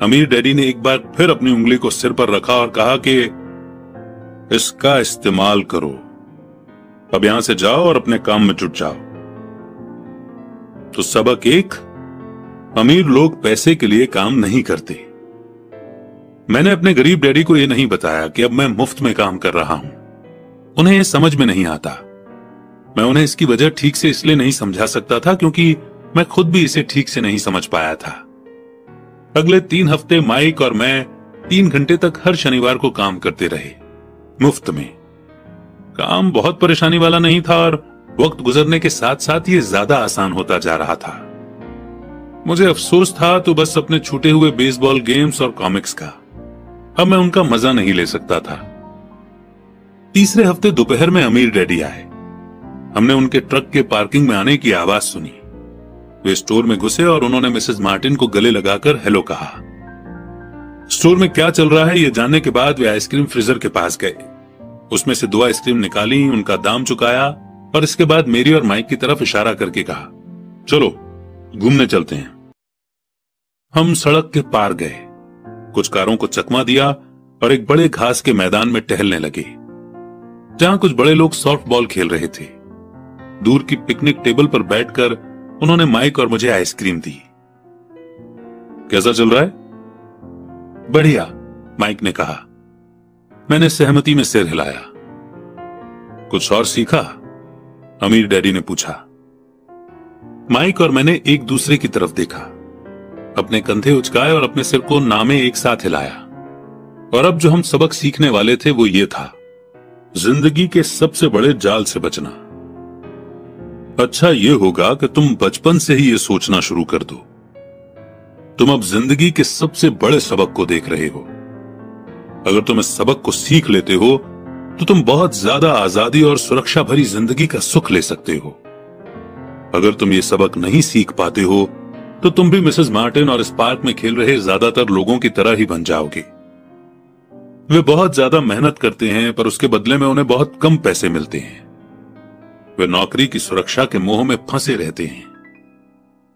अमीर डैडी ने एक बार फिर अपनी उंगली को सिर पर रखा और कहा कि इसका इस्तेमाल करो। अब यहां से जाओ और अपने काम में जुट जाओ। तो सबक एक, अमीर लोग पैसे के लिए काम नहीं करते। मैंने अपने गरीब डैडी को यह नहीं बताया कि अब मैं मुफ्त में काम कर रहा हूं। उन्हें यह समझ में नहीं आता। मैं उन्हें इसकी वजह ठीक से इसलिए नहीं समझा सकता था क्योंकि मैं खुद भी इसे ठीक से नहीं समझ पाया था। अगले 3 हफ्ते माइक और मैं 3 घंटे तक हर शनिवार को काम करते रहे, मुफ्त में। काम बहुत परेशानी वाला नहीं था और वक्त गुजरने के साथ साथ ये ज्यादा आसान होता जा रहा था। मुझे अफसोस था तो बस अपने छूटे हुए बेसबॉल गेम्स और कॉमिक्स का। अब मैं उनका मजा नहीं ले सकता था। तीसरे हफ्ते दोपहर में अमीर डैडी आए। हमने उनके ट्रक के पार्किंग में आने की आवाज सुनी। वे स्टोर में घुसे और उन्होंने मिसेस मार्टिन को गले लगाकर हेलो कहा। स्टोर में क्या चल रहा है यह जानने के बाद वे आइसक्रीम फ्रीजर के पास गए। उसमें से 2 आइसक्रीम निकाली, उनका दाम चुकाया और इसके बाद मेरी और माइक की तरफ इशारा करके कहा, चलो घूमने चलते हैं। हम सड़क के पार गए, कुछ कारों को चकमा दिया और एक बड़े घास के मैदान में टहलने लगे जहां कुछ बड़े लोग सॉफ्ट बॉल खेल रहे थे। दूर की पिकनिक टेबल पर बैठकर उन्होंने माइक और मुझे आइसक्रीम दी। कैसा चल रहा है? बढ़िया, माइक ने कहा। मैंने सहमति में सिर हिलाया। कुछ और सीखा? अमीर डैडी ने पूछा। माइक और मैंने एक दूसरे की तरफ देखा, अपने कंधे उचकाए और अपने सिर को नामे एक साथ हिलाया। और अब जो हम सबक सीखने वाले थे वो ये था, जिंदगी के सबसे बड़े जाल से बचना। अच्छा ये होगा कि तुम बचपन से ही ये सोचना शुरू कर दो, तुम अब जिंदगी के सबसे बड़े सबक को देख रहे हो। अगर तुम इस सबक को सीख लेते हो तो तुम बहुत ज्यादा आजादी और सुरक्षा भरी जिंदगी का सुख ले सकते हो। अगर तुम ये सबक नहीं सीख पाते हो तो तुम भी मिसेस मार्टिन और इस पार्क में खेल रहे ज्यादातर लोगों की तरह ही बन जाओगे। वे बहुत ज्यादा मेहनत करते हैं पर उसके बदले में उन्हें बहुत कम पैसे मिलते हैं। वे नौकरी की सुरक्षा के मोह में फंसे रहते हैं।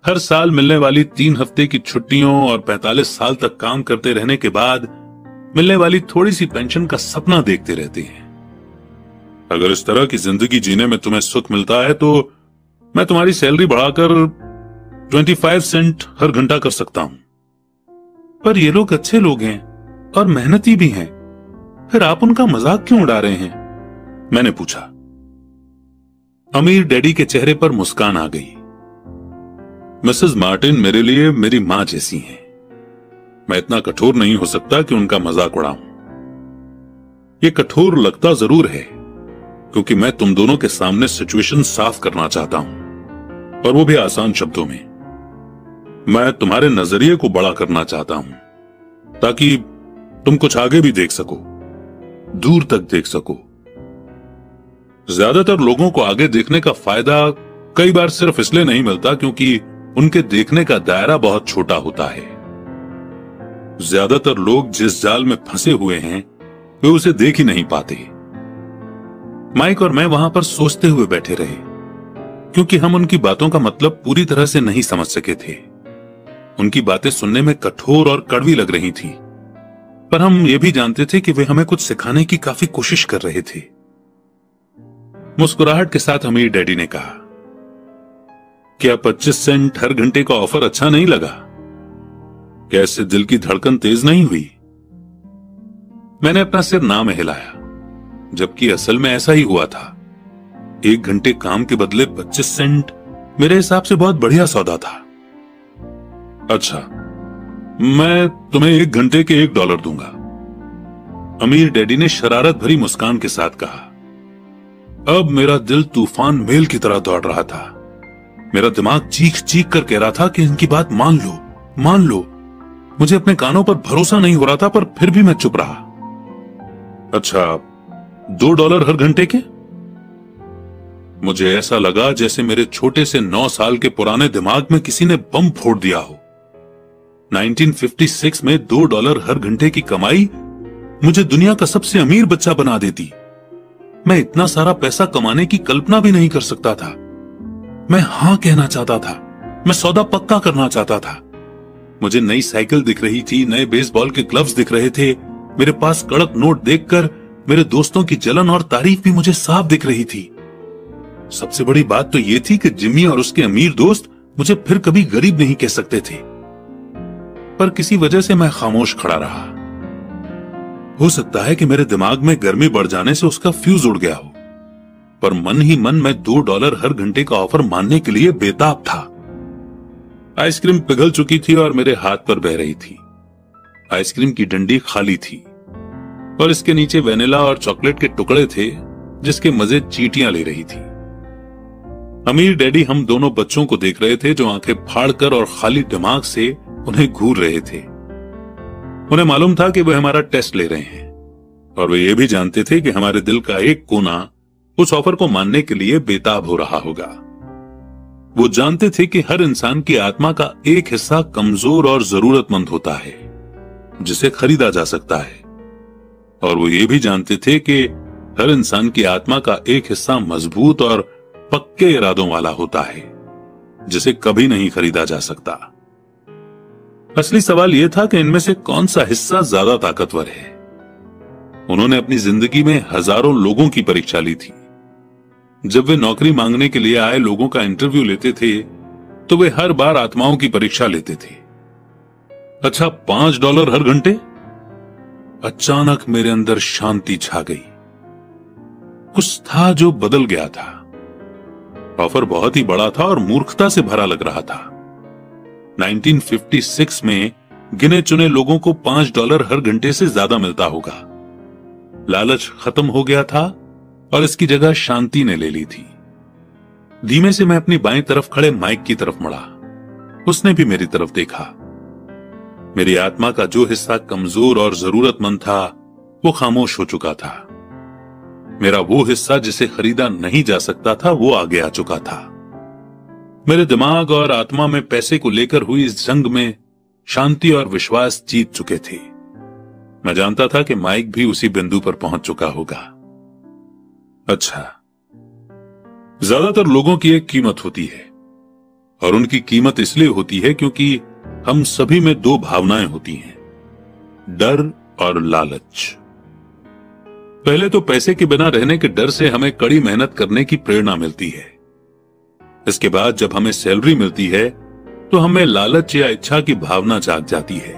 हर साल मिलने वाली 3 हफ्ते की छुट्टियों और 45 साल तक काम करते रहने के बाद मिलने वाली थोड़ी सी पेंशन का सपना देखते रहते हैं। अगर इस तरह की जिंदगी जीने में तुम्हें सुख मिलता है तो मैं तुम्हारी सैलरी बढ़ाकर 25 सेंट हर घंटा कर सकता हूं। पर ये लोग अच्छे लोग हैं और मेहनती भी हैं, फिर आप उनका मजाक क्यों उड़ा रहे हैं? मैंने पूछा। अमीर डैडी के चेहरे पर मुस्कान आ गई। मिसेस मार्टिन मेरे लिए मेरी मां जैसी हैं। मैं इतना कठोर नहीं हो सकता कि उनका मजाक उड़ाऊं। ये कठोर लगता जरूर है क्योंकि मैं तुम दोनों के सामने सिचुएशन साफ करना चाहता हूं, और वो भी आसान शब्दों में। मैं तुम्हारे नजरिए को बड़ा करना चाहता हूं ताकि तुम कुछ आगे भी देख सको, दूर तक देख सको। ज्यादातर लोगों को आगे देखने का फायदा कई बार सिर्फ इसलिए नहीं मिलता क्योंकि उनके देखने का दायरा बहुत छोटा होता है। ज्यादातर लोग जिस जाल में फंसे हुए हैं वे उसे देख ही नहीं पाते। माइक और मैं वहां पर सोचते हुए बैठे रहे क्योंकि हम उनकी बातों का मतलब पूरी तरह से नहीं समझ सके थे। उनकी बातें सुनने में कठोर और कड़वी लग रही थी, पर हम ये भी जानते थे कि वे हमें कुछ सिखाने की काफी कोशिश कर रहे थे। मुस्कुराहट के साथ अमीर डैडी ने कहा, क्या 25 सेंट हर घंटे का ऑफर अच्छा नहीं लगा? क्या इससे दिल की धड़कन तेज नहीं हुई? मैंने अपना सिर ना में हिलाया, जबकि असल में ऐसा ही हुआ था। 1 घंटे काम के बदले 25 सेंट मेरे हिसाब से बहुत बढ़िया सौदा था। अच्छा, मैं तुम्हें 1 घंटे के $1 दूंगा, अमीर डैडी ने शरारत भरी मुस्कान के साथ कहा। अब मेरा दिल तूफान मेल की तरह दौड़ रहा था। मेरा दिमाग चीख चीख कर कह रहा था कि इनकी बात मान लो, मान लो। मुझे अपने कानों पर भरोसा नहीं हो रहा था, पर फिर भी मैं चुप रहा। अच्छा, $2 हर घंटे के? मुझे ऐसा लगा जैसे मेरे छोटे से 9 साल के पुराने दिमाग में किसी ने बम फोड़ दिया हो। 1956 में $2 हर घंटे की कमाई मुझे दुनिया का सबसे अमीर बच्चा बना देती। मैं इतना सारा पैसा कमाने की कल्पना भी नहीं कर सकता था। मैं हां कहना चाहता था, मैं सौदा पक्का करना चाहता था। मुझे नई साइकिल दिख रही थी, नए बेसबॉल के ग्लव्स दिख रहे थे। मेरे पास कड़क नोट देखकर मेरे दोस्तों की जलन और तारीफ भी मुझे साफ दिख रही थी। सबसे बड़ी बात तो यह थी कि जिम्मी और उसके अमीर दोस्त मुझे फिर कभी गरीब नहीं कह सकते थे। पर किसी वजह से मैं खामोश खड़ा रहा। हो सकता है कि मेरे दिमाग में गर्मी बढ़ जाने से उसका फ्यूज उड़ गया हो, पर मन ही मन मैं $2 हर घंटे का ऑफर मानने के लिए बेताब था। आइसक्रीम पिघल चुकी थी और मेरे हाथ पर बह रही थी। आइसक्रीम की डंडी खाली थी और इसके नीचे वेनिला और चॉकलेट के टुकड़े थे जिसके मजे चींटियां ले रही थी। अमीर डैडी हम दोनों बच्चों को देख रहे थे जो आंखें फाड़कर और खाली दिमाग से उन्हें घूर रहे थे। उन्हें मालूम था कि वे हमारा टेस्ट ले रहे हैं और वे ये भी जानते थे कि हमारे दिल का एक कोना उस ऑफर को मानने के लिए बेताब हो रहा होगा। वो जानते थे कि हर इंसान की आत्मा का एक हिस्सा कमजोर और जरूरतमंद होता है जिसे खरीदा जा सकता है, और वो ये भी जानते थे कि हर इंसान की आत्मा का एक हिस्सा मजबूत और पक्के इरादों वाला होता है जिसे कभी नहीं खरीदा जा सकता। असली सवाल यह था कि इनमें से कौन सा हिस्सा ज्यादा ताकतवर है। उन्होंने अपनी जिंदगी में हजारों लोगों की परीक्षा ली थी। जब वे नौकरी मांगने के लिए आए लोगों का इंटरव्यू लेते थे तो वे हर बार आत्माओं की परीक्षा लेते थे। अच्छा, $5 हर घंटे? अचानक मेरे अंदर शांति छा गई। कुछ था जो बदल गया था। ऑफर बहुत ही बड़ा था और मूर्खता से भरा लग रहा था। 1956 में गिने चुने लोगों को $5 हर घंटे से ज्यादा मिलता होगा। लालच खत्म हो गया था और इसकी जगह शांति ने ले ली थी। धीमे से मैं अपनी बाईं तरफ खड़े माइक की तरफ मुड़ा। उसने भी मेरी तरफ देखा। मेरी आत्मा का जो हिस्सा कमजोर और जरूरतमंद था वो खामोश हो चुका था। मेरा वो हिस्सा जिसे खरीदा नहीं जा सकता था वो आगे आ चुका था। मेरे दिमाग और आत्मा में पैसे को लेकर हुई इस जंग में शांति और विश्वास जीत चुके थे। मैं जानता था कि माइक भी उसी बिंदु पर पहुंच चुका होगा। अच्छा, ज्यादातर लोगों की एक कीमत होती है और उनकी कीमत इसलिए होती है क्योंकि हम सभी में दो भावनाएं होती हैं, डर और लालच। पहले तो पैसे के बिना रहने के डर से हमें कड़ी मेहनत करने की प्रेरणा मिलती है। इसके बाद जब हमें सैलरी मिलती है तो हमें लालच या इच्छा की भावना जाग जाती है।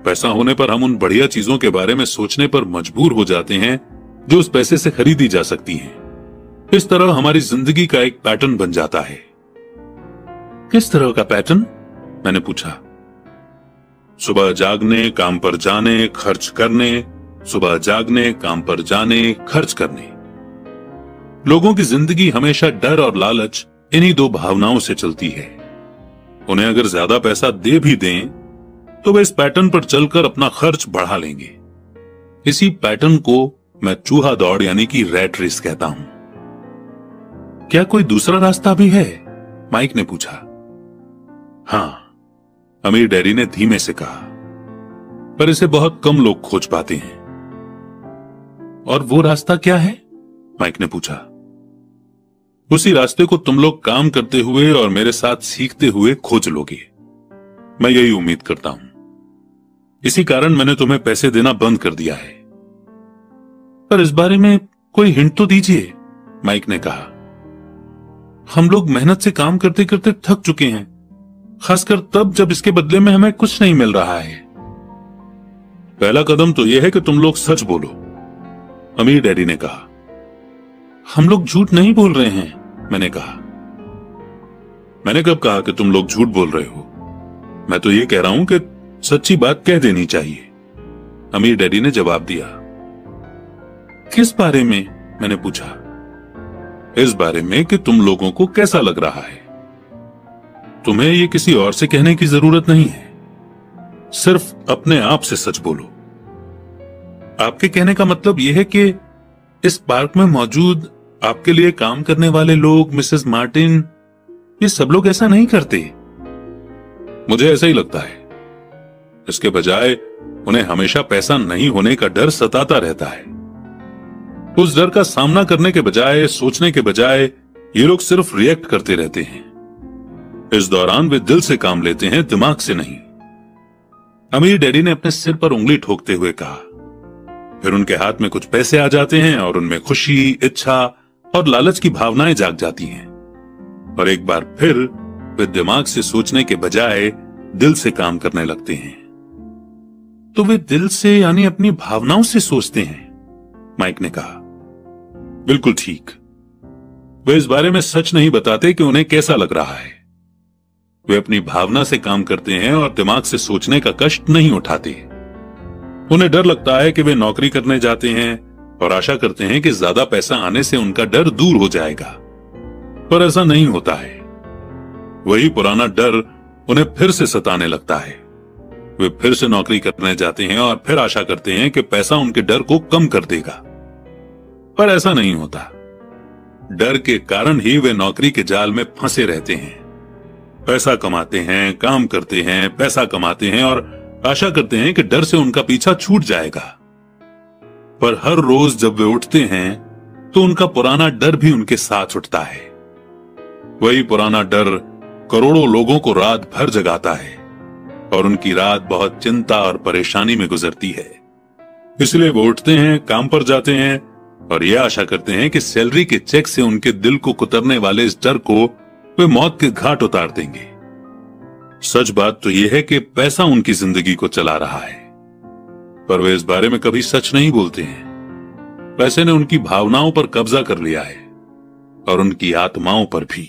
पैसा होने पर हम उन बढ़िया चीजों के बारे में सोचने पर मजबूर हो जाते हैं जो उस पैसे से खरीदी जा सकती हैं। इस तरह हमारी जिंदगी का एक पैटर्न बन जाता है। किस तरह का पैटर्न? मैंने पूछा। सुबह जागने, काम पर जाने, खर्च करने, सुबह जागने, काम पर जाने, खर्च करने। लोगों की जिंदगी हमेशा डर और लालच इन्हीं दो भावनाओं से चलती है। उन्हें अगर ज्यादा पैसा दे भी दें तो वे इस पैटर्न पर चलकर अपना खर्च बढ़ा लेंगे। इसी पैटर्न को मैं चूहा दौड़ यानी कि रैट रेस कहता हूं। क्या कोई दूसरा रास्ता भी है? माइक ने पूछा। हां, अमीर डैडी ने धीमे से कहा, पर इसे बहुत कम लोग खोज पाते हैं। और वो रास्ता क्या है? माइक ने पूछा। उसी रास्ते को तुम लोग काम करते हुए और मेरे साथ सीखते हुए खोज लोगे। मैं यही उम्मीद करता हूं। इसी कारण मैंने तुम्हें पैसे देना बंद कर दिया है। पर इस बारे में कोई हिंट तो दीजिए, माइक ने कहा। हम लोग मेहनत से काम करते करते थक चुके हैं, खासकर तब जब इसके बदले में हमें कुछ नहीं मिल रहा है। पहला कदम तो यह है कि तुम लोग सच बोलो, अमीर डैडी ने कहा। हम लोग झूठ नहीं बोल रहे हैं, मैंने कहा। मैंने कब कहा कि तुम लोग झूठ बोल रहे हो? मैं तो ये कह रहा हूं कि सच्ची बात कह देनी चाहिए, अमीर डैडी ने जवाब दिया। किस बारे में? मैंने पूछा। इस बारे में कि तुम लोगों को कैसा लग रहा है। तुम्हें ये किसी और से कहने की जरूरत नहीं है, सिर्फ अपने आप से सच बोलो। आपके कहने का मतलब यह है कि इस पार्क में मौजूद आपके लिए काम करने वाले लोग, मिसेस मार्टिन, ये सब लोग ऐसा नहीं करते। मुझे ऐसा ही लगता है। इसके बजाय उन्हें हमेशा पैसा नहीं होने का डर सताता रहता है। उस डर का सामना करने के बजाय, सोचने के बजाय, ये लोग सिर्फ रिएक्ट करते रहते हैं। इस दौरान वे दिल से काम लेते हैं, दिमाग से नहीं। अमीर डैडी ने अपने सिर पर उंगली ठोकते हुए कहा। फिर उनके हाथ में कुछ पैसे आ जाते हैं और उनमें खुशी, इच्छा और लालच की भावनाएं जाग जाती हैं। और एक बार फिर वे दिमाग से सोचने के बजाय दिल से काम करने लगते हैं। तो वे दिल से यानी अपनी भावनाओं से सोचते हैं, माइक ने कहा। बिल्कुल ठीक। वे इस बारे में सच नहीं बताते कि उन्हें कैसा लग रहा है। वे अपनी भावना से काम करते हैं और दिमाग से सोचने का कष्ट नहीं उठाते। उन्हें डर लगता है कि वे नौकरी करने जाते हैं और आशा करते हैं कि ज्यादा पैसा आने से उनका डर दूर हो जाएगा, पर ऐसा नहीं होता है। वही पुराना डर उन्हें फिर से सताने लगता है। वे फिर से नौकरी करने जाते हैं और फिर आशा करते हैं कि पैसा उनके डर को कम कर देगा, पर ऐसा नहीं होता। डर के कारण ही वे नौकरी के जाल में फंसे रहते हैं। पैसा कमाते हैं, काम करते हैं, पैसा कमाते हैं और आशा करते हैं कि डर से उनका पीछा छूट जाएगा। पर हर रोज जब वे उठते हैं तो उनका पुराना डर भी उनके साथ उठता है। वही पुराना डर करोड़ों लोगों को रात भर जगाता है और उनकी रात बहुत चिंता और परेशानी में गुजरती है। इसलिए वो उठते हैं, काम पर जाते हैं और यह आशा करते हैं कि सैलरी के चेक से उनके दिल को कुतरने वाले इस डर को वे मौत के घाट उतार देंगे। सच बात तो यह है कि पैसा उनकी जिंदगी को चला रहा है, पर वे इस बारे में कभी सच नहीं बोलते हैं। पैसे ने उनकी भावनाओं पर कब्जा कर लिया है और उनकी आत्माओं पर भी।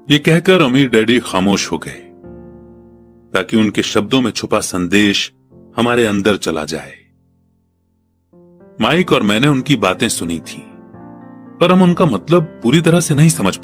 ये कहकर अमीर डैडी खामोश हो गए ताकि उनके शब्दों में छुपा संदेश हमारे अंदर चला जाए। माइक और मैंने उनकी बातें सुनी थी, पर हम उनका मतलब पूरी तरह से नहीं समझ